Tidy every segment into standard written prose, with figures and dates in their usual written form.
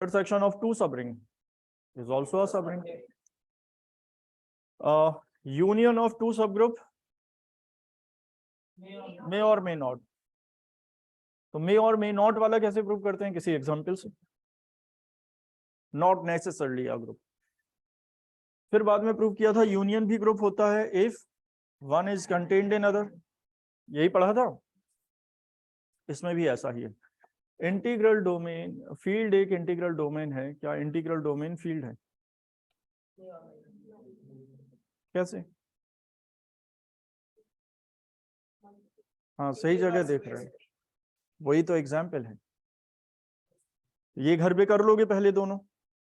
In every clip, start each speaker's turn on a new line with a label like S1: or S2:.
S1: intersection of two subring is also a subring. Union of two subgroup may or may not. तो may और may not वाला कैसे prove करते हैं? किसी एग्जांपल से. Not necessarily a group. फिर बाद में प्रूव किया था यूनियन भी ग्रुप होता है if one is contained in other. यही पढ़ा था. इसमें भी ऐसा ही है. इंटीग्रल डोमेन फील्ड एक इंटीग्रल डोमेन है. क्या इंटीग्रल डोमेन फील्ड है? कैसे? हाँ सही जगह देख रहे हैं. वही तो एग्जाम्पल है. ये घर पे कर लोगे पहले दोनों.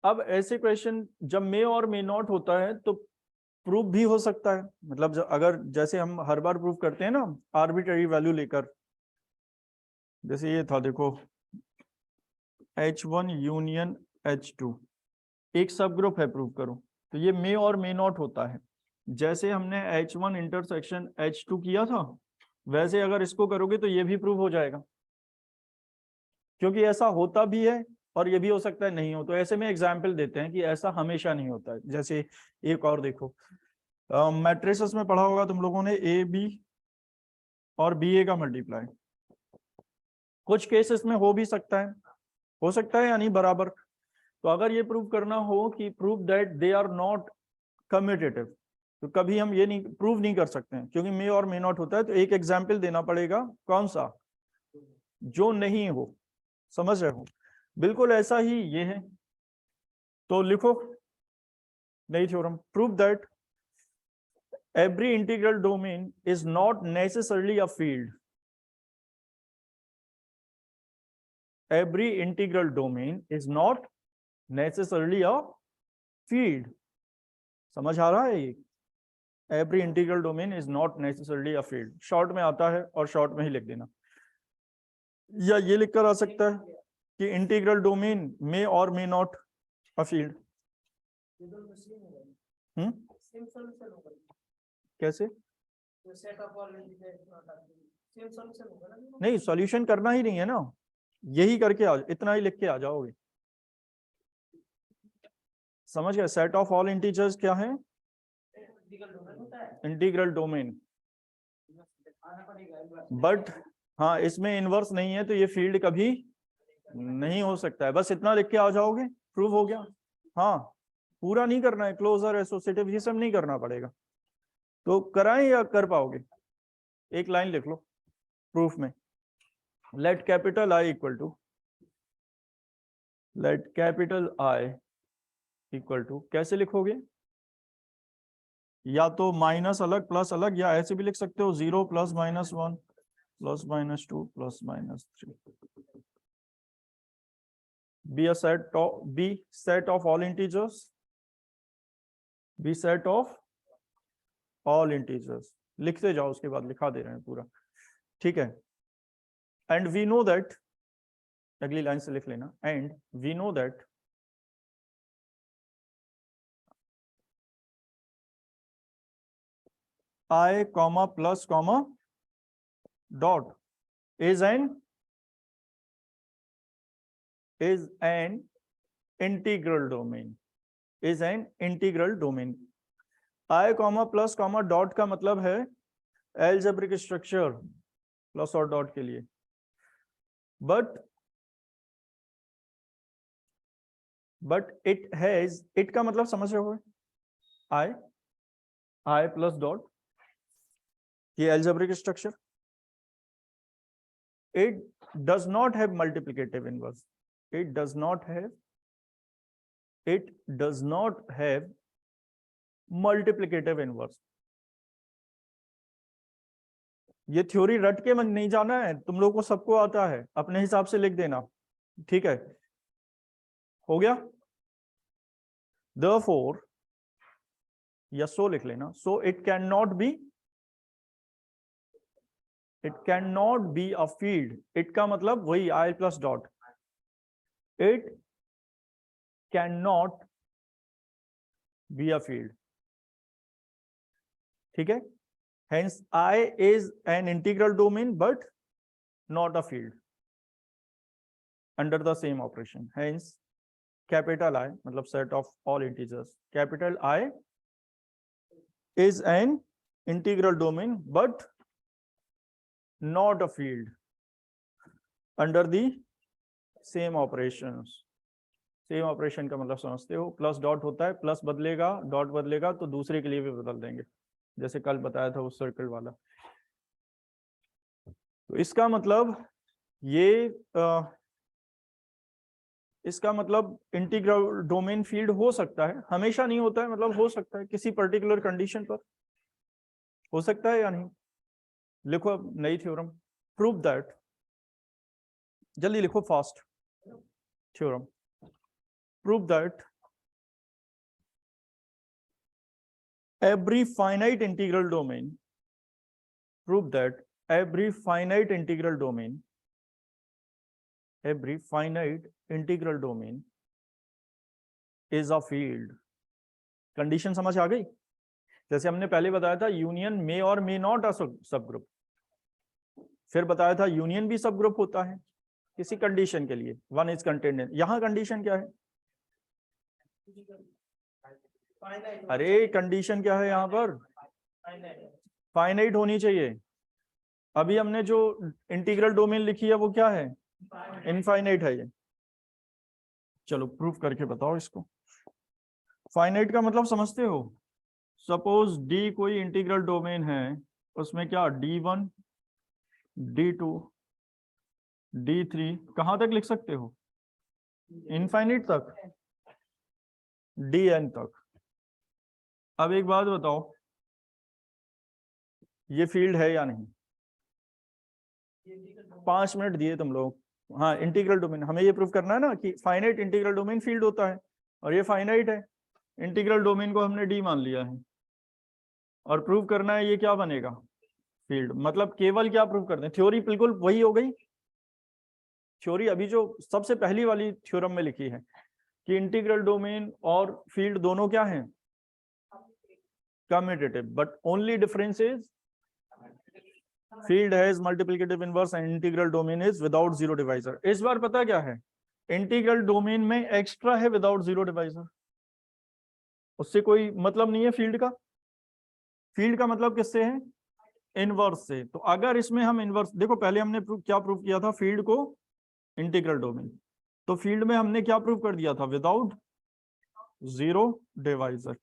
S1: अब ऐसे क्वेश्चन जब मे और मे नॉट होता है तो प्रूफ भी हो सकता है. मतलब अगर जैसे हम हर बार प्रूफ करते हैं ना आर्बिट्ररी वैल्यू लेकर. जैसे ये था देखो H1 यूनियन H2 एक सब ग्रुप है प्रूव करो. तो ये मे और मे नॉट होता है. जैसे हमने H1 इंटरसेक्शन H2 किया था वैसे अगर इसको करोगे तो ये भी प्रूव हो जाएगा. क्योंकि ऐसा होता भी है और ये भी हो सकता है नहीं हो. तो ऐसे में एग्जाम्पल देते हैं कि ऐसा हमेशा नहीं होता है. जैसे एक और देखो मैट्रिसेस में पढ़ा होगा तुम लोगों ने ए बी और बी ए का मल्टीप्लाई. कुछ केसेस में हो भी सकता है या नहीं बराबर. तो अगर ये प्रूव करना हो कि prove that they are not commutative तो कभी हम ये नहीं प्रूव नहीं कर सकते हैं क्योंकि मे और मे नॉट होता है. तो एक एग्जाम्पल देना पड़ेगा. कौन सा? जो नहीं हो. समझ रहे हो? बिल्कुल ऐसा ही ये है. तो लिखो नई theorem. Prove that every integral domain is not necessarily a field. Every integral domain is not necessarily a field. समझ आ रहा है ये? Every integral domain is not necessarily a field. Short में आता है और शॉर्ट में ही लिख देना. या ये लिखकर आ सकता है कि इंटीग्रल डोमेन में और मे नॉट अ फील्ड. कैसे? नहीं सॉल्यूशन करना ही नहीं है ना. यही करके आ इतना ही लिख के आ जाओगे. समझ गए? सेट ऑफ ऑल इंटीजर्स क्या है? Integral domain. बट हाँ इसमें इनवर्स नहीं है तो ये फील्ड कभी नहीं हो सकता है. बस इतना लिख के आ जाओगे प्रूव हो गया. हाँ पूरा नहीं करना है. क्लोजर एसोसिएटिव ये सब नहीं करना पड़ेगा. तो कराएं या कर पाओगे? एक लाइन लिख लो प्रूफ में. Let capital I equal to कैसे लिखोगे? या तो माइनस अलग प्लस अलग या ऐसे भी लिख सकते हो 0 + -1 + -2 + -3. be set of all integers. be set of all integers. लिखते जाओ उसके बाद लिखा दे रहे हैं पूरा. ठीक है. एंड वी नो दैट अगली लाइन से लिख लेना. And we know that I, plus, dot is an integral domain. is an integral domain. I, plus, dot का मतलब है algebraic structure प्लस और डॉट के लिए. but it has, it का मतलब समझ रहे हो? I plus dot ये algebraic structure. It does not have multiplicative inverse. It does not have multiplicative inverse. ये थ्योरी रट के नहीं जाना है. तुम लोगों को सबको आता है. अपने हिसाब से लिख देना. ठीक है. हो गया. Therefore या सो लिख लेना. So it cannot be a field. it का मतलब वही I plus dot. it cannot be a field. ठीक है. Hence I is an integral domain but not a field under the same operation. Hence capital I मतलब set of all integers, capital I is an integral domain but not a field under the same operations. Same operation का मतलब समझते हो, plus dot होता है, plus बदलेगा dot बदलेगा तो दूसरे के लिए भी बदल देंगे, जैसे कल बताया था उस सर्कल वाला। तो इसका मतलब इसका मतलब इंटीग्रल डोमेन फील्ड हो सकता है, हमेशा नहीं होता है, मतलब हो सकता है किसी पर्टिकुलर कंडीशन पर हो सकता है या नहीं। लिखो अब नई थ्योरम, प्रूव दैट, जल्दी लिखो fast, theorem prove that every finite integral domain, prove that every finite integral domain is a field। Condition समझ आ गई? जैसे हमने पहले बताया था यूनियन में और मे नॉट अ सब ग्रुप, फिर बताया था यूनियन भी सब ग्रुप होता है किसी कंडीशन के लिए, वन इज कंटेंड इन। यहां कंडीशन क्या है? अरे कंडीशन क्या है यहाँ पर? फाइनाइट होनी चाहिए। अभी हमने जो इंटीग्रल डोमेन लिखी है वो क्या है? इनफाइनाइट है ये। चलो प्रूफ करके बताओ इसको। फाइनाइट का मतलब समझते हो? सपोज डी कोई इंटीग्रल डोमेन है, उसमें क्या D1 D2 D3 कहां तक लिख सकते हो? इनफाइनाइट तक, Dn तक। अब एक बात बताओ, ये फील्ड है या नहीं? 5 मिनट दिए तुम लोग। हाँ इंटीग्रल डोमेन, हमें ये प्रूव करना है ना कि फाइनाइट इंटीग्रल डोमेन फील्ड होता है, और ये फाइनाइट है, इंटीग्रल डोमेन को हमने डी मान लिया है, और प्रूव करना है ये क्या बनेगा? फील्ड। मतलब केवल क्या प्रूव करते हैं? थ्योरी बिल्कुल वही हो गई। थ्योरी अभी जो सबसे पहली वाली थ्योरम में लिखी है कि इंटीग्रल डोमेन और फील्ड दोनों क्या है? Commutative, but only difference is field has multiplicative inverse and integral domain is without zero divisor. इस बार पता क्या है, इंटीग्रल डोमेन में एक्स्ट्रा है विदाउट जीरो डिवाइजर, उससे कोई मतलब नहीं है फील्ड का। फील्ड का मतलब किससे है? इनवर्स से। तो अगर इसमें हम इनवर्स देखो, पहले हमने क्या प्रूव किया था? फील्ड को इंटीग्रल डोमेन। तो फील्ड में हमने क्या प्रूव कर दिया था? Without zero divisor.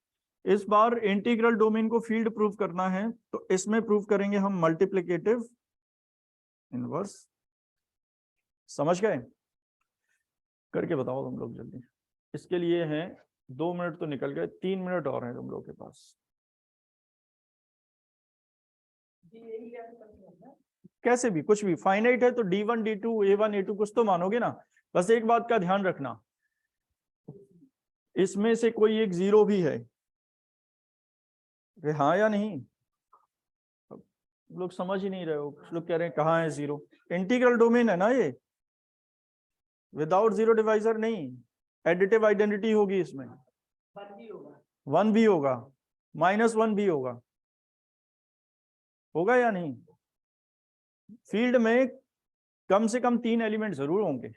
S1: इस बार इंटीग्रल डोमेन को फील्ड प्रूव करना है, तो इसमें प्रूव करेंगे हम मल्टीप्लिकेटिव इनवर्स। समझ गए? करके बताओ तुम लोग जल्दी। इसके लिए हैं 2 मिनट तो निकल गए, 3 मिनट और हैं तुम लोग के पास। कैसे भी कुछ भी फाइनाइट है तो D1 D2 A1 A2 कुछ तो मानोगे ना। बस एक बात का ध्यान रखना, इसमें से कोई एक जीरो भी है, हाँ या नहीं? लोग समझ ही नहीं रहे हो, कुछ लोग कह रहे हैं कहाँ है जीरो। इंटीग्रल डोमेन है ना ये, विदाउट जीरो डिवाइजर नहीं, एडिटिव आइडेंटिटी होगी इसमें। 1 भी होगा, -1 भी होगा, होगा या नहीं? फील्ड में कम से कम 3 एलिमेंट जरूर होंगे,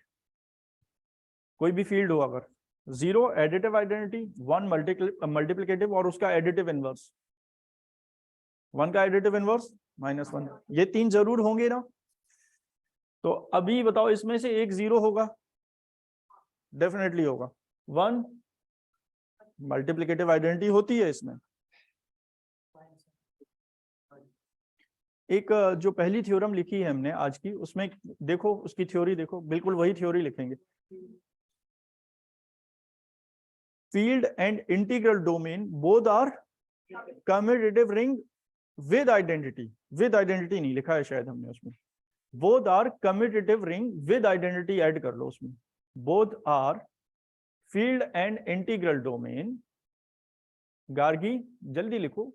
S1: कोई भी फील्ड हो अगर। 0 एडिटिव आइडेंटिटी, 1 मल्टीप्लिकेटिव, और उसका एडिटिव इनवर्स, 1 का एडिटिव इनवर्स -1, ये 3 जरूर होंगे ना। तो अभी बताओ इसमें से एक जीरो होगा, डेफिनेटली होगा। 1 मल्टीप्लिकेटिव आइडेंटिटी होती है इसमें। एक जो पहली थ्योरम लिखी है हमने आज की, उसमें देखो उसकी थ्योरी देखो, बिल्कुल वही थ्योरी लिखेंगे। Field and integral domain both are commutative ring with identity. With identity नहीं लिखा है शायद हमने उसमें, both are commutative ring with identity add कर लो उसमें। Both are field and integral domain, Gargi जल्दी लिखो,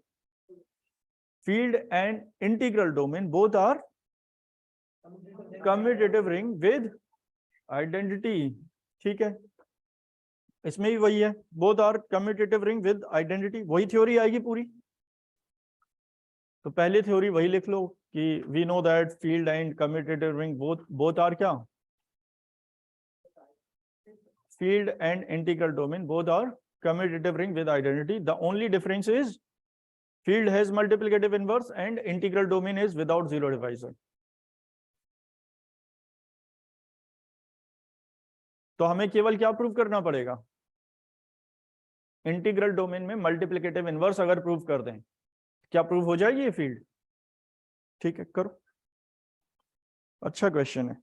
S1: field and integral domain both are commutative ring with identity. ठीक है, इसमें भी वही है, both are commutative ring with identity, वही थ्योरी आएगी पूरी। तो पहले थ्योरी वही लिख लो कि we know that field and commutative ring both are क्या? field and integral domain both are commutative ring with identity. The only difference is field has multiplicative inverse and integral domain is without zero divisor. तो हमें केवल क्या prove करना पड़ेगा, integral domain में multiplicative inverse अगर prove कर दें, क्या प्रूव हो जाएगी ये फील्ड? ठीक है, करो। अच्छा क्वेश्चन है,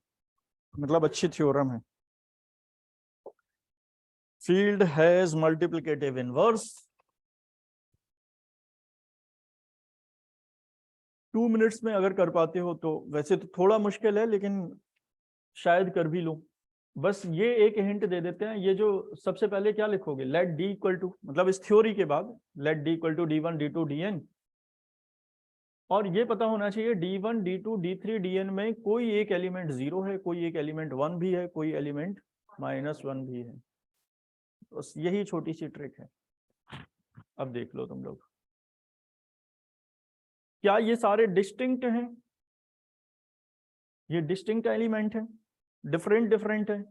S1: मतलब अच्छी थ्योरम है। Field has multiplicative inverse. 2 minutes में अगर कर पाते हो तो, वैसे तो थोड़ा मुश्किल है लेकिन शायद कर भी लो। बस ये एक हिंट दे देते हैं, ये जो सबसे पहले क्या लिखोगे, लेट डी इक्वल टू, मतलब इस थ्योरी के बाद let D equal to d1 d2 dn, और ये पता होना चाहिए d1 d2 d3 dn में कोई एक एलिमेंट 0 है, कोई एक एलिमेंट 1 भी है, कोई एलिमेंट -1 भी है। बस यही छोटी सी ट्रिक है। अब देख लो तुम लोग, क्या ये सारे डिस्टिंक्ट हैं? ये डिस्टिंक्ट एलिमेंट है, डिफरेंट है,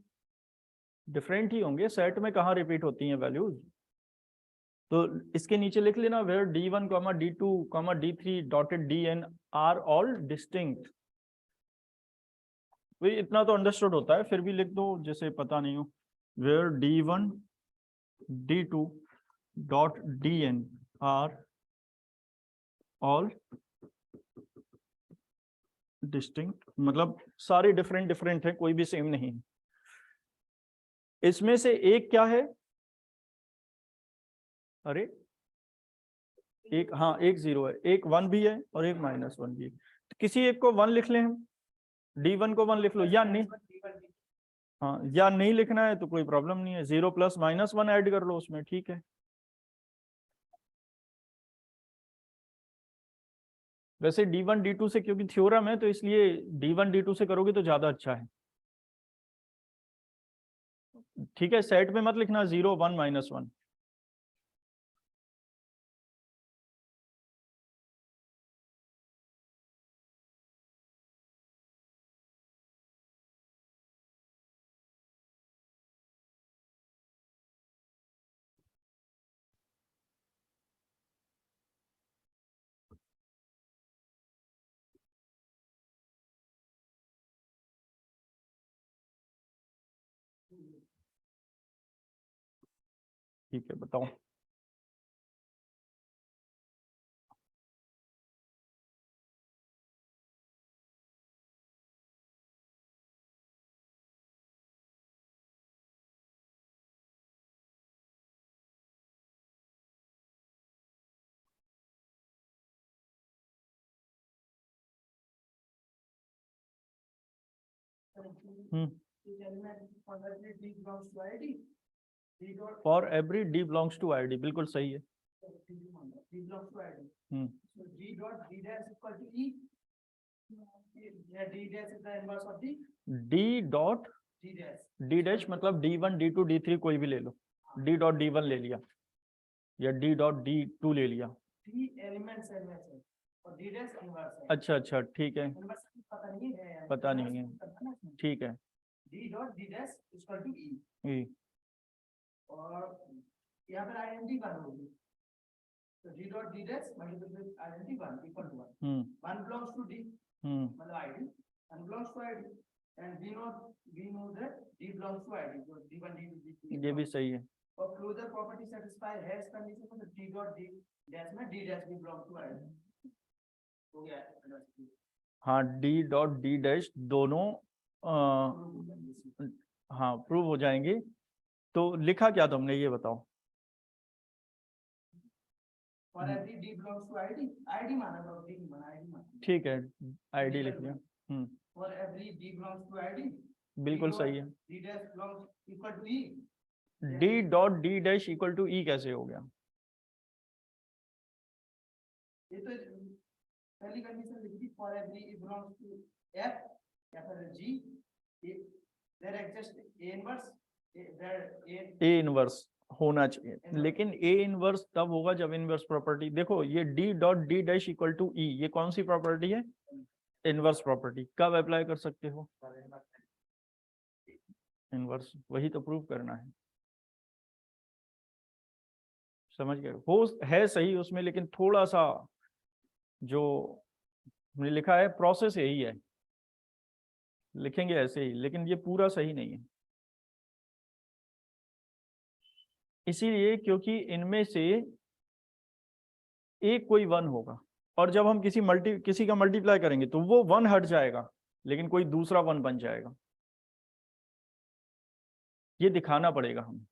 S1: डिफरेंट ही होंगे, सेट में कहाँ रिपीट होती हैं वैल्यूज। तो इसके नीचे लिख लेना where d1, d2, d3 dotted dn are all distinct. भाई इतना तो अंडरस्टूड होता है, फिर भी लिख दो जैसे पता नहीं हो, where d1 d2 dot dn are all distinct, मतलब सारे डिफरेंट है, कोई भी सेम नहीं। इसमें से एक क्या है, अरे एक, हाँ एक 0 है, एक 1 भी है और एक -1 भी है। तो किसी एक को 1 लिख लें हम, d1 को 1 लिख लो, या नहीं, हाँ या नहीं लिखना है तो कोई प्रॉब्लम नहीं है, 0 + -1 ऐड कर लो उसमें, ठीक है। वैसे d1 d2 से क्योंकि थ्योरम है तो इसलिए d1 d2 से करोगे तो ज्यादा अच्छा है, ठीक है। सेट में मत लिखना 0 1 -1। ठीक है, बताओ। For every d belongs to id, बिल्कुल सही है। d डॉट d डैश मतलब d1 d2 d3 कोई भी ले लो, d डॉट d1 ले लिया या d डॉट d2 ले लिया। अच्छा अच्छा, ठीक है, पता नहीं है, ठीक है।
S2: d dot d dash equal to
S1: e,
S2: और यहाँ पर आइडेंटिटी 1 होगी, तो d dot d dash multiply with identity 1 equal to 1, 1 belongs to d, मतलब id, 1 belongs to id, and we know that d belongs to id, so d1 d2 d3,
S1: ये भी सही है।
S2: और क्लोजर प्रॉपर्टी सेटिस्फाई हैश condition, मतलब d dot d dash में d dash भी बिलोंग टू id हो गया।
S1: हाँ, d डॉट d डैश दोनों हाँ प्रूव हो जाएंगे। तो लिखा क्या तुमने ये बताओ।
S2: For every d belongs to id, id माना तो d माना id माना,
S1: ठीक है, id लिख लिया।
S2: For every d belongs to id,
S1: बिल्कुल सही है।
S2: d dash belongs equal to e,
S1: d dot d dash equal to e कैसे हो गया?
S2: ये तो पहली कंडीशन लिखी थी, for every e belongs to f या फिर g, there exist a inverse,
S1: a inverse होना चाहिए, लेकिन a इनवर्स तब होगा जब इनवर्स प्रॉपर्टी, देखो ये d dot d dash equal to e, ये कौन सी प्रॉपर्टी है? Inverse property. कब अप्लाई कर सकते हो? इनवर्स वही तो प्रूव करना है, समझ गए? हो है सही उसमें, लेकिन थोड़ा सा जो हमने लिखा है प्रोसेस यही है, लिखेंगे ऐसे ही, लेकिन ये पूरा सही नहीं है। इसीलिए क्योंकि इनमें से एक कोई वन होगा, और जब हम किसी का मल्टीप्लाई करेंगे तो वो वन हट जाएगा, लेकिन कोई दूसरा वन बन जाएगा। ये दिखाना पड़ेगा हमें,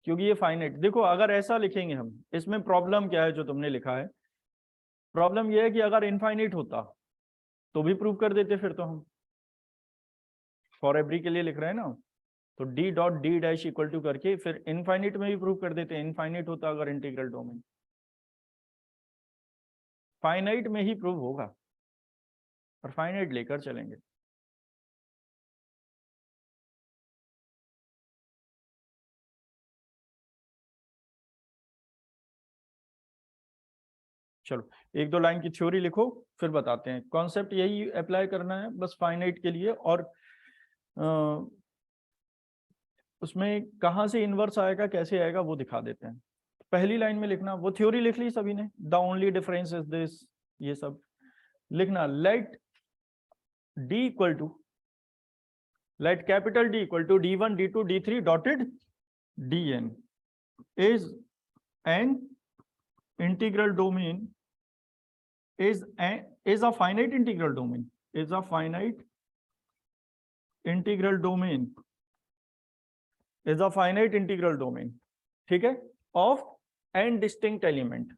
S1: क्योंकि ये फाइनाइट। देखो अगर ऐसा लिखेंगे हम, इसमें प्रॉब्लम क्या है जो तुमने लिखा है, प्रॉब्लम ये है कि अगर इनफाइनाइट होता तो भी प्रूव कर देते फिर तो हम, फॉर एवरी के लिए लिख रहे हैं ना, तो D dot D dash equal to करके फिर इनफाइनाइट में भी प्रूव कर देते हैं। इनफाइनाइट होता अगर इंटीग्रल डोमेन, फाइनाइट में ही प्रूव होगा, और फाइनाइट लेकर चलेंगे। चलो एक दो लाइन की थ्योरी लिखो, फिर बताते हैं। कॉन्सेप्ट यही अप्लाई करना है बस फाइनाइट के लिए, और उसमें कहाँ से इनवर्स आएगा कैसे आएगा वो दिखा देते हैं। पहली लाइन में लिखना, वो थ्योरी लिख ली सभी ने, the only difference is this, ये सब लिखना। Let D equal to, let capital D equal to d1 d2 d3 dotted dn is an integral domain, is a finite integral domain, is a finite integral domain, is a finite integral domain, ठीक है, of n distinct element,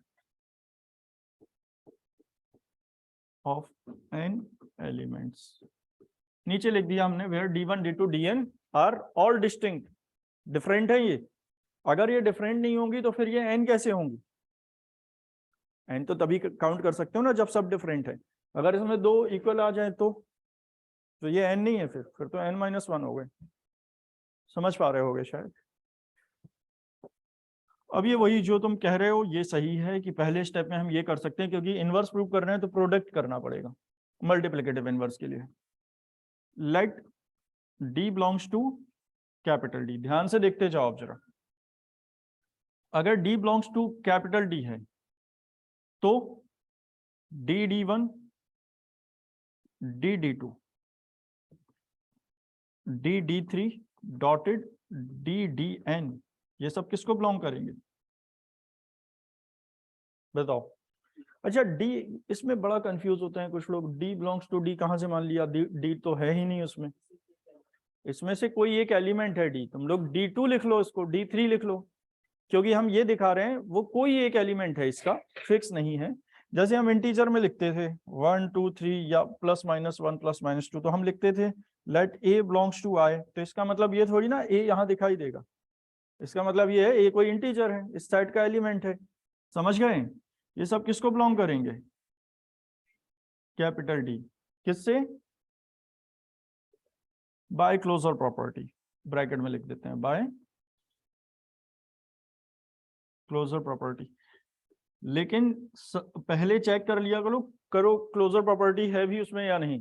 S1: of n elements। नीचे लिख दिया हमने where d1 d2 dn are all distinct, different है ये। अगर ये डिफरेंट नहीं होंगी तो फिर ये n कैसे होंगी? n तो तभी काउंट कर सकते हो ना जब सब डिफरेंट है। अगर इसमें दो इक्वल आ जाए तो ये n नहीं है, फिर तो n-1 हो गए। समझ पा रहे होगे शायद। अब ये वही जो तुम कह रहे हो ये सही है कि पहले स्टेप में हम ये कर सकते हैं, क्योंकि इनवर्स प्रूव कर रहे हैं तो प्रोडक्ट करना पड़ेगा मल्टीप्लिकेटिव इनवर्स के लिए। Let d belongs to capital D, ध्यान से देखते जाओ आप जरा। अगर d belongs to capital D है तो d1 d2 d3 dotted dn, ये सब किसको बिलोंग करेंगे बताओ? अच्छा d, इसमें बड़ा कंफ्यूज होते हैं कुछ लोग, d बिलोंग्स टू d कहां से मान लिया? d तो है ही नहीं उसमें, इसमें से कोई एक एलिमेंट है d। तुम लोग d2 लिख लो, इसको d3 लिख लो, क्योंकि हम ये दिखा रहे हैं वो कोई एक एलिमेंट है, इसका फिक्स नहीं है। जैसे हम इंटीजर में लिखते थे 1 2 3 या +-1 +-2, तो हम लिखते थे let a belongs to i, तो इसका मतलब ये थोड़ी ना a यहाँ दिखाई देगा, इसका मतलब ये है a कोई इंटीजर है, इस सेट का एलिमेंट है। समझ गए? ये सब किसको बिलोंग करेंगे? Capital D। किससे? बाय क्लोजर प्रॉपर्टी, ब्रैकेट में लिख देते हैं बाय क्लोजर प्रॉपर्टी। लेकिन पहले चेक कर लिया करो क्लोजर प्रॉपर्टी है भी उसमें या नहीं।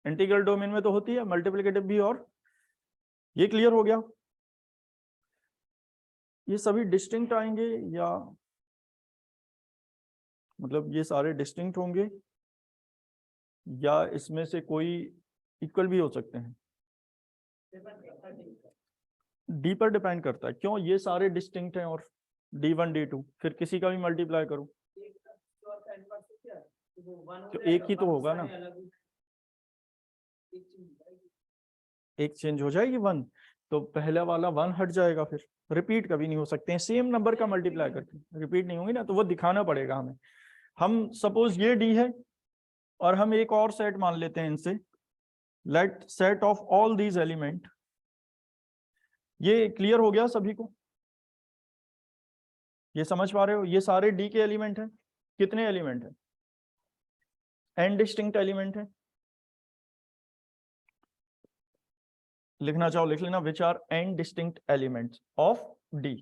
S1: इंटीग्रल डोमेन में तो होती है, मल्टीप्लिकेटिव भी। और ये क्लियर हो गया? ये सभी डिस्टिंक्ट आएंगे या मतलब ये सारे डिस्टिंक्ट होंगे, या इसमें से कोई इक्वल भी हो सकते हैं? डी पर डिपेंड करता है। क्यों? ये सारे डिस्टिंक्ट हैं और d1 d2, फिर किसी का भी मल्टीप्लाई करो तो एक ही तो होगा ना, एक चेंज हो जाएगी 1, तो पहला वाला 1 हट जाएगा, फिर रिपीट कभी नहीं हो सकते हैं सेम नंबर का मल्टीप्लाई करके, रिपीट नहीं होंगी ना, तो वो दिखाना पड़ेगा हमें। हम सपोज ये d है और हम एक और सेट मान लेते हैं इनसे, let set of all these element. ये क्लियर हो गया सभी को? ये समझ पा रहे हो? ये सारे d के एलिमेंट हैं। कितने एलिमेंट हैं? n डिस्टिंक्ट एलिमेंट है। लिखना चाहो लिख लेना, which are n distinct elements of d।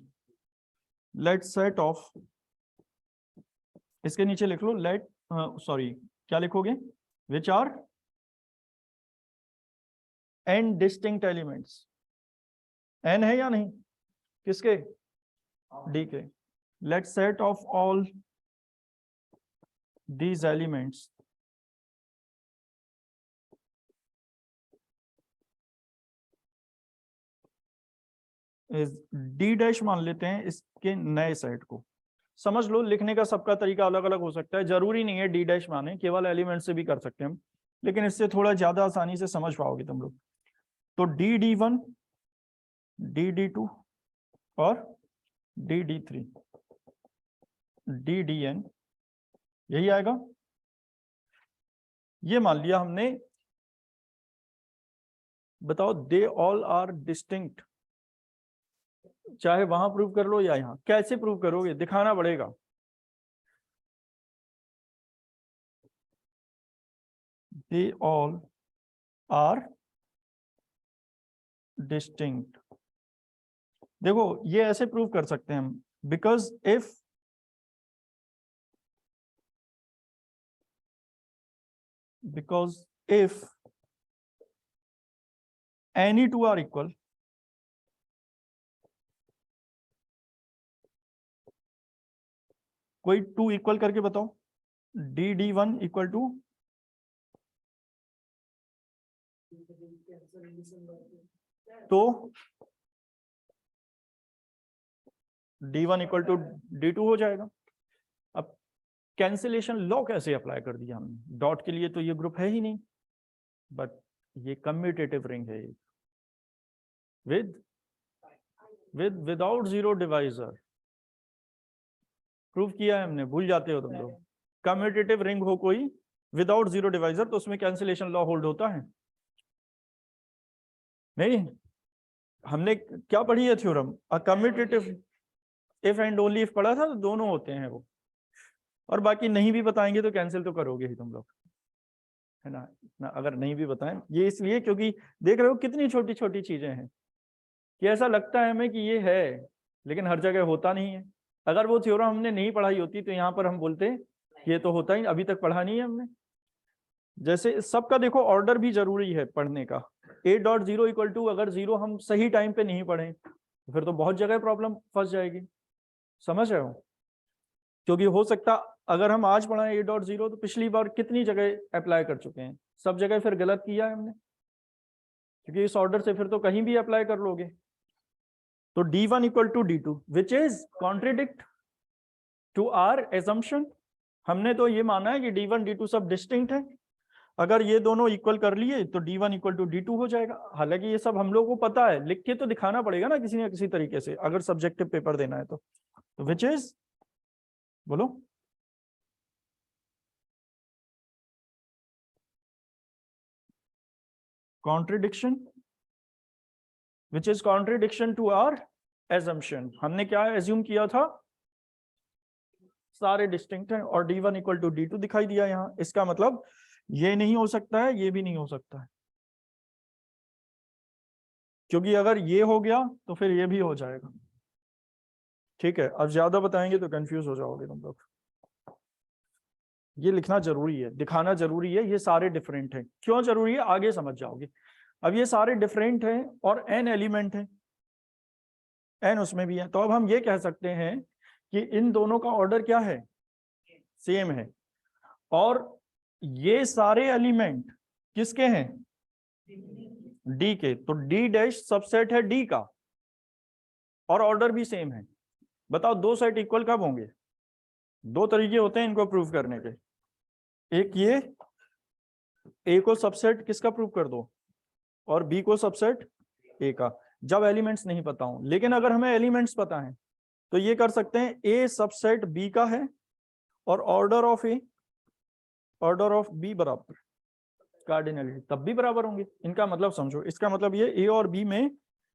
S1: Let set of, इसके नीचे लिख लो लेट, सॉरी क्या लिखोगे? Which are n distinct elements, n है या नहीं, किसके, d के। Let set of all these elements is d dash मान लेते हैं इसके नए सेट को। समझ लो, लिखने का सबका तरीका अलग अलग हो सकता है, जरूरी नहीं है d डैश माने, केवल एलिमेंट से भी कर सकते हैं हम, लेकिन इससे थोड़ा ज्यादा आसानी से समझ पाओगे तुम लोग। तो dd1, dd2 और dd3, ddn, यही आएगा। ये मान लिया हमने, बताओ दे ऑल आर डिस्टिंक्ट, चाहे वहां प्रूव कर लो या यहां, कैसे प्रूव करोगे, दिखाना पड़ेगा। दे ऑल आर डिस्टिंक्ट, देखो ये ऐसे प्रूव कर सकते हैं हम, because if any two are equal, कोई टू इक्वल करके बताओ, dd1 इक्वल टू, तो d1 इक्वल टू d2 हो जाएगा। अब कैंसिलेशन लॉ कैसे अप्लाई कर दिया हमने, डॉट के लिए तो ये ग्रुप है ही नहीं, बट ये कम्यूटेटिव रिंग है, विदाउट जीरो डिवाइजर, प्रूव किया है हमने, भूल जाते हो तुम लोग। कम्यूटेटिव रिंग हो कोई विदाउट जीरो डिवाइजर, तो उसमें कैंसिलेशन लॉ होल्ड होता है नहीं। हमने क्या पढ़ी है theorem, a commutative if and only if पढ़ा था, तो दोनों होते हैं वो, और बाकी नहीं भी बताएंगे तो कैंसिल तो करोगे ही तुम लोग, है ना। अगर नहीं भी बताएं, ये इसलिए क्योंकि देख रहे हो कितनी छोटी छोटी चीजें हैं कि ऐसा लगता है हमें कि ये है, लेकिन हर जगह होता नहीं है। अगर वो थ्योरम हमने नहीं पढ़ाई होती तो यहाँ पर हम बोलते ये तो होता ही, अभी तक पढ़ा नहीं है हमने। जैसे सबका देखो ऑर्डर भी जरूरी है पढ़ने का, a.0 इक्वल टू, अगर जीरो हम सही टाइम पे नहीं पढ़े तो फिर तो बहुत जगह प्रॉब्लम फंस जाएगी, समझ रहे हो। क्योंकि हो सकता अगर हम आज पढ़ाएं a.0 तो पिछली बार कितनी जगह अप्लाई कर चुके हैं, सब जगह फिर गलत किया है हमने, क्योंकि इस ऑर्डर से फिर तो कहीं भी अप्लाई कर लोगे। तो d1 equal to d2 which is contradict to our assumption. हमने तो ये माना है कि d1 d2 सब डिस्टिंक्ट है, अगर ये दोनों इक्वल कर लिए तो d1 इक्वल टू d2 हो जाएगा। हालांकि ये सब हम लोग को पता है, लिख के तो दिखाना पड़ेगा ना किसी न किसी तरीके से, अगर सब्जेक्टिव पेपर देना है तो विच इज, बोलो contradiction, which is contradiction to our assumption. हमने क्या एज्यूम किया था, सारे डिस्टिंक्ट हैं, और d1 इक्वल टू d2 दिखाई दिया यहाँ। इसका मतलब ये नहीं हो सकता है, ये भी नहीं हो सकता है, क्योंकि अगर ये हो गया तो फिर ये भी हो जाएगा। ठीक है, अब ज्यादा बताएंगे तो कंफ्यूज हो जाओगे तुम लोग। ये लिखना जरूरी है, दिखाना जरूरी है, ये सारे डिफरेंट हैं। क्यों जरूरी है, आगे समझ जाओगे। अब ये सारे डिफरेंट हैं और n एलिमेंट हैं, n उसमें भी है, तो अब हम ये कह सकते हैं कि इन दोनों का ऑर्डर क्या है, सेम है। और ये सारे एलिमेंट किसके हैं, d के, तो d डैश सबसेट है d का, और ऑर्डर भी सेम है। बताओ दो सेट इक्वल कब होंगे, दो तरीके होते हैं इनको प्रूव करने के। एक ये a को सबसेट किसका प्रूव कर दो, और b को सबसेट a का, जब एलिमेंट्स नहीं पता हो। लेकिन अगर हमें एलिमेंट्स पता है तो ये कर सकते हैं, a सबसेट b का है और order of a order of b बराबर कार्डिनलिटी, तब भी बराबर होंगे। इनका मतलब समझो, इसका मतलब ये a और b में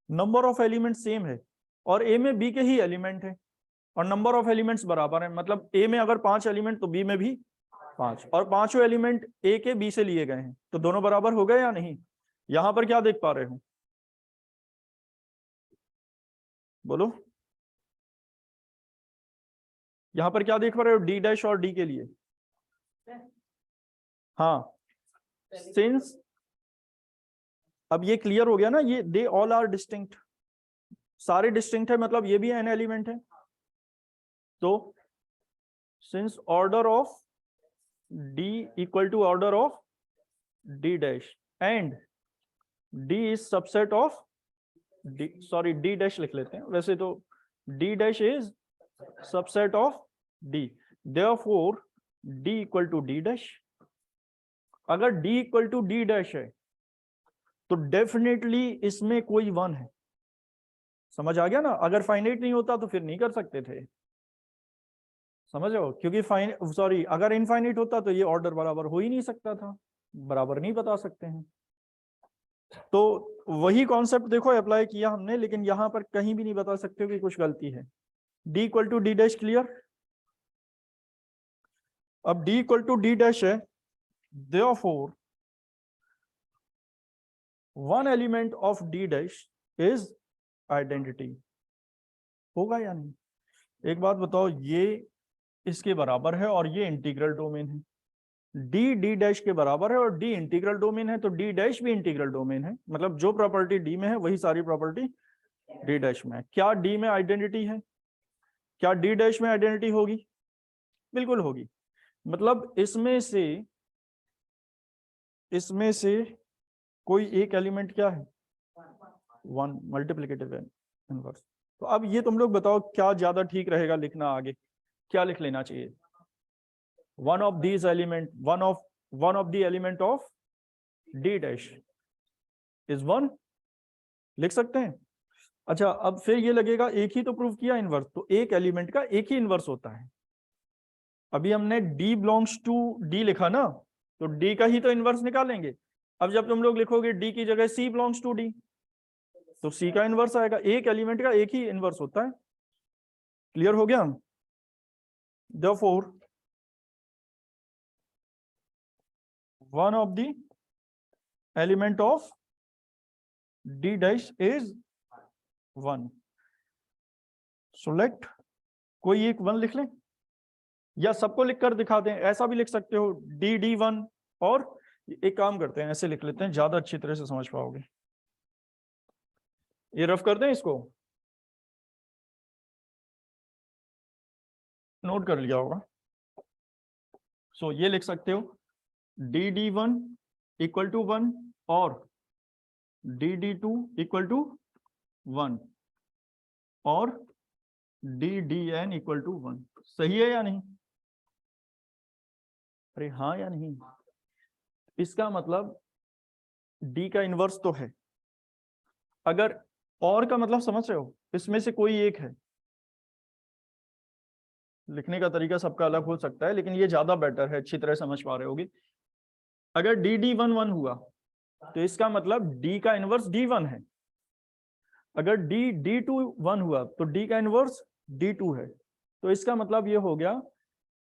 S1: नंबर ऑफ एलिमेंट सेम है, और a में b के ही एलिमेंट है, और नंबर ऑफ एलिमेंट्स बराबर है। मतलब a में अगर 5 एलिमेंट तो b में भी 5, और पांचों एलिमेंट a के b से लिए गए हैं, तो दोनों बराबर हो गए या नहीं। यहां पर क्या देख पा रहे हो, बोलो यहां पर क्या देख पा रहे हो, d डैश और d के लिए। हाँ, सिंस अब ये क्लियर हो गया ना, ये दे ऑल आर डिस्टिंक्ट, सारे डिस्टिंक्ट है, मतलब ये भी एन एलिमेंट है। तो since order of D equal to order of D dash and D is subset of D, sorry D dash लिख लेते हैं, वैसे तो D dash is subset of D, therefore D equal to D dash. अगर D equal to D dash है तो definitely इसमें कोई वन है। समझ आ गया ना? अगर फाइनाइट नहीं होता तो फिर नहीं कर सकते थे, समझ रहे हो? क्योंकि सॉरी अगर इनफाइनाइट होता तो ये ऑर्डर बराबर हो ही नहीं सकता था, बराबर नहीं बता सकते हैं। तो वही कॉन्सेप्ट देखो अप्लाई किया हमने, लेकिन यहां पर कहीं भी नहीं बता सकते कि कुछ गलती है। D equal to D dash clear? अब D equal to D dash है, therefore one element of D dash is identity. होगा या नहीं? एक बात बताओ, ये इसके बराबर है और ये इंटीग्रल डोमेन है, डी डी डैश के बराबर है और डी इंटीग्रल डोमेन है, तो डी डैश भी इंटीग्रल डोमेन है, मतलब जो प्रॉपर्टी डी में है वही सारी प्रॉपर्टी डी डैश में है। क्या डी में आइडेंटिटी है? क्या डी डैश में आइडेंटिटी होगी? बिल्कुल होगी। मतलब इसमें से कोई एक एलिमेंट क्या है? One, multiplicative inverse. तो अब ये तुम लोग बताओ क्या ज्यादा ठीक रहेगा लिखना, आगे क्या लिख लेना चाहिए? One of these element, one of the element of D dash is one, लिख सकते हैं। अच्छा, अब फिर ये लगेगा एक ही तो प्रूव किया इनवर्स, तो एक एलिमेंट का एक ही इनवर्स होता है। अभी हमने डी बिलोंग्स टू डी लिखा ना, तो डी का ही तो इनवर्स निकालेंगे। अब जब तुम लोग लिखोगे डी की जगह सी बिलोंग्स टू डी, तो सी का इनवर्स आएगा। एक एलिमेंट का एक ही इनवर्स होता है। क्लियर हो गया? Therefore one of the element of D dash is one. Select कोई एक वन लिख लें या सबको लिख कर दिखा दें, ऐसा भी लिख सकते हो, डी डी वन। और एक काम करते हैं, ऐसे लिख लेते हैं, ज्यादा अच्छी तरह से समझ पाओगे। ये रफ कर दें, इसको नोट कर लिया होगा। सो ये लिख सकते हो D D one equal to one और D D two equal to one और D D N equal to one. सही है या नहीं? अरे हाँ या नहीं? इसका मतलब डी का इनवर्स तो है। अगर और का मतलब समझ रहे हो, इसमें से कोई एक है। लिखने का तरीका सबका अलग हो सकता है, लेकिन ये ज्यादा बेटर है, अच्छी तरह समझ पा रहे होगे। अगर डी डी वन वन हुआ तो इसका मतलब डी का इनवर्स डी वन है। अगर डी डी टू वन हुआ तो डी का इनवर्स डी टू है। तो इसका मतलब ये हो गया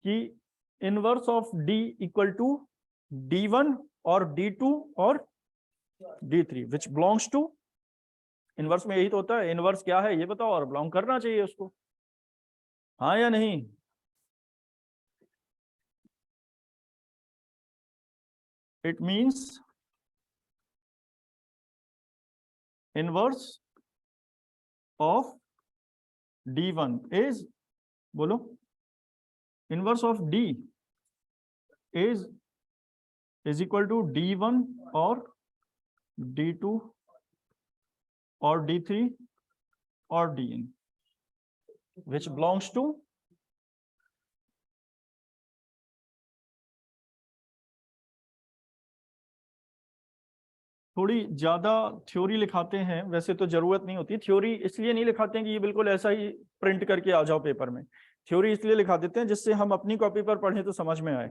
S1: कि inverse of D equal to D one और डी टू और D three, which belongs to, inverse में यही तो होता है। इनवर्स क्या है ये बताओ, और बिलोंग करना चाहिए उसको, हाँ या नहीं? It means inverse of D1 is, बोलो, inverse of D is equal to D1 और D2 और D3 और Dn, which belongs to थोड़ी ज्यादा थ्योरी लिखाते हैं, वैसे तो जरूरत नहीं होती। थ्योरी इसलिए नहीं लिखाते हैं कि ये बिल्कुल ऐसा ही प्रिंट करके आ जाओ पेपर में। थ्योरी इसलिए लिखा देते हैं जिससे हम अपनी कॉपी पर पढ़ें तो समझ में आए।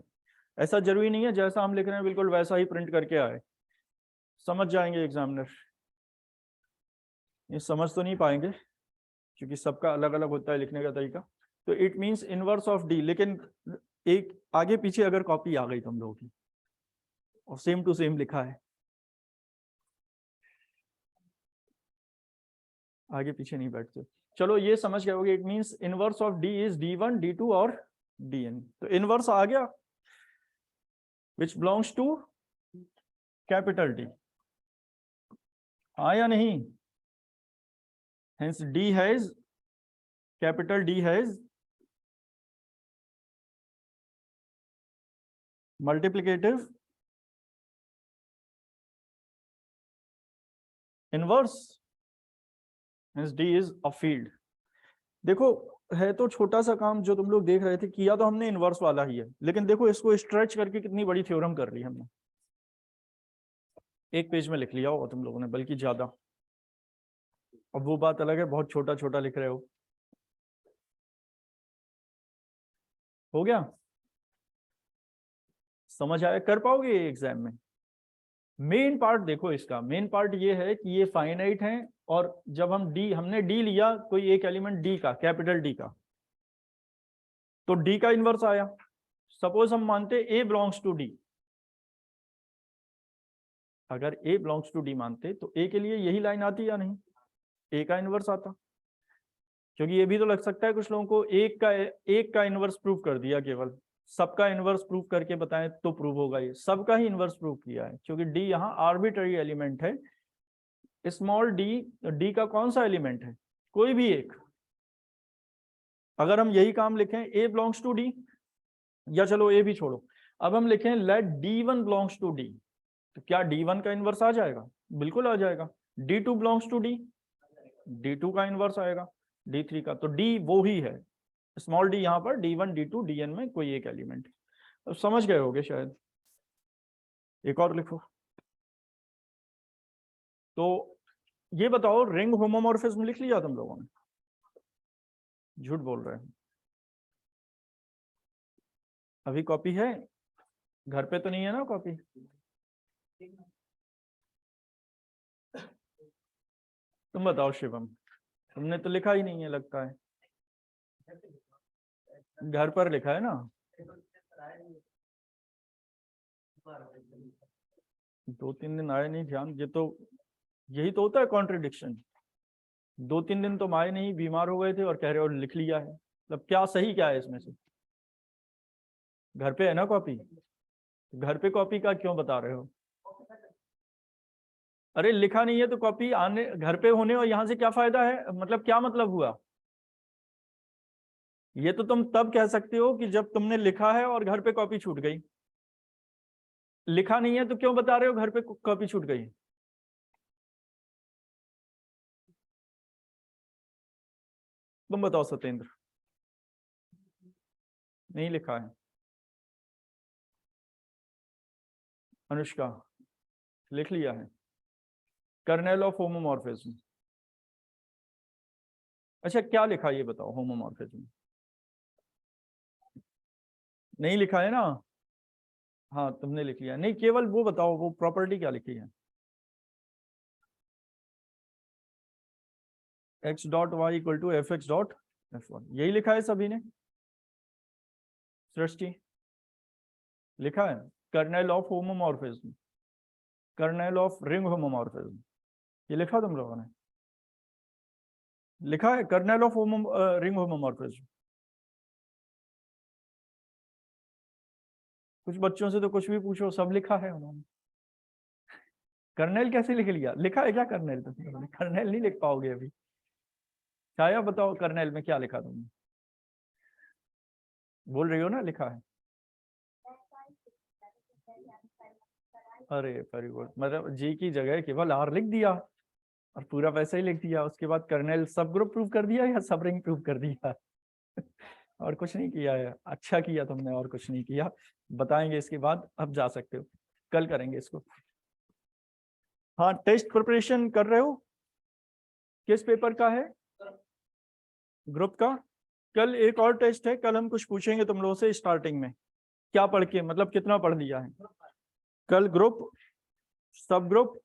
S1: ऐसा जरूरी नहीं है जैसा हम लिख रहे हैं बिल्कुल वैसा ही प्रिंट करके आए, समझ जाएंगे एग्जामिनर। ये समझ तो नहीं पाएंगे क्योंकि सबका अलग अलग होता है लिखने का तरीका। तो it means inverse of D, लेकिन एक आगे पीछे अगर कॉपी आ गई तुम लोगों की और सेम टू सेम लिखा है, आगे पीछे नहीं बैठते, चलो ये समझ गए होगे। It means inverse of D is D1 D2 और Dn। तो इनवर्स आ गया which belongs to capital D. हाँ या नहीं? Hence D has, capital D has multiplicative inverse, hence D is a field. देखो है तो छोटा सा काम जो तुम लोग देख रहे थे, किया तो हमने इनवर्स वाला ही है, लेकिन देखो इसको स्ट्रेच करके कितनी बड़ी थ्योरम कर ली हमने। एक पेज में लिख लिया होगा तुम लोगों ने, बल्कि ज्यादा। अब वो बात अलग है, बहुत छोटा छोटा लिख रहे हो गया? समझ आया? कर पाओगे एग्जाम में? मेन पार्ट देखो, इसका मेन पार्ट ये है कि ये फाइनाइट है, और जब हमने डी लिया कोई एक एलिमेंट डी का, कैपिटल डी का, तो डी का इनवर्स आया। सपोज हम मानते ए बिलोंग्स टू डी, अगर ए बिलोंग्स टू डी मानते तो ए के लिए यही लाइन आती या नहीं? ए का इनवर्स आता, क्योंकि ये भी तो लग सकता है कुछ लोगों को एक का इनवर्स प्रूव कर दिया, केवल सबका इनवर्स प्रूव करके बताएं तो प्रूव होगा। ये सबका ही इनवर्स प्रूव किया है, क्योंकि डी यहाँ आर्बिट्ररी एलिमेंट है। स्मॉल डी का कौन सा एलिमेंट है? कोई भी एक। अगर हम यही काम लिखें ए बिलोंग्स टू डी, या चलो ए भी छोड़ो, अब हम लिखें late D1 belongs to D, तो क्या D1 का इनवर्स आ जाएगा? बिल्कुल आ जाएगा। D2 belongs to D, D2 का इनवर्स आएगा। D3 का, तो D वो ही है, स्मॉल डी यहाँ पर D1 D2 Dn में कोई एक एलिमेंट। अब समझ गए होगे शायद। एक और लिखो। तो ये बताओ, रिंग होमोमॉर्फिज्म लिख लिया तुम लोगों ने? झूठ बोल रहे हैं। अभी कॉपी है घर पे? तो नहीं है ना कॉपी? तुम बताओ शिवम, तुमने तो लिखा ही नहीं है लगता है। घर पर लिखा है ना? 2-3 दिन आए नहीं ध्यान, ये तो यही तो होता है कॉन्ट्रडिक्शन। 2-3 दिन तो आए नहीं, बीमार हो गए थे, और कह रहे हो लिख लिया है। मतलब क्या सही क्या है इसमें से? घर पे है ना कॉपी? घर पे कॉपी का क्यों बता रहे हो? अरे लिखा नहीं है तो कॉपी आने घर पे होने और यहाँ से क्या फायदा है? मतलब क्या मतलब हुआ? ये तो तुम तब कह सकते हो कि जब तुमने लिखा है और घर पे कॉपी छूट गई। लिखा नहीं है तो क्यों बता रहे हो घर पे कॉपी छूट गई? तुम बताओ सत्येंद्र। नहीं लिखा है। अनुष्का लिख लिया है। Kernel of homomorphism. अच्छा क्या लिखा ये बताओ होमोमॉर्फिज्म? नहीं लिखा है ना? हाँ तुमने लिख लिया। नहीं केवल वो बताओ, वो प्रॉपर्टी क्या लिखी है? x dot Y equal to F X dot f1, यही लिखा है सभी ने? सृष्टि लिखा है kernel of homomorphism, kernel of ring homomorphism, ये लिखा तुम लोगों ने? लिखा है कर्नेल ऑफ रिंग होमोमॉर्फिज्म? कुछ बच्चों से तो कुछ भी पूछो, सब लिखा है उन्होंने। कर्नेल कैसे लिख लिया? लिखा है क्या कर्नेल? तुमने कर्नेल नहीं लिख पाओगे अभी। छाया बताओ कर्नेल में क्या लिखा तुमने? बोल रही हो ना लिखा है? अरे वेरी गुड, मतलब जी की जगह केवल आर लिख दिया और पूरा वैसे ही लिख दिया। उसके बाद कर्नेल सब ग्रुप प्रूव कर दिया या सब रिंग प्रूव कर दिया? और कुछ नहीं किया है। अच्छा किया तुमने, और कुछ नहीं किया। बताएंगे इसके बाद, अब जा सकते हो, कल करेंगे इसको। हाँ टेस्ट प्रिपरेशन कर रहे हो? किस पेपर का है? ग्रुप का। कल एक और टेस्ट है, कल हम कुछ पूछेंगे तुम लोगों से स्टार्टिंग में, क्या पढ़ के, मतलब कितना पढ़ लिया है। कल ग्रुप, सब ग्रुप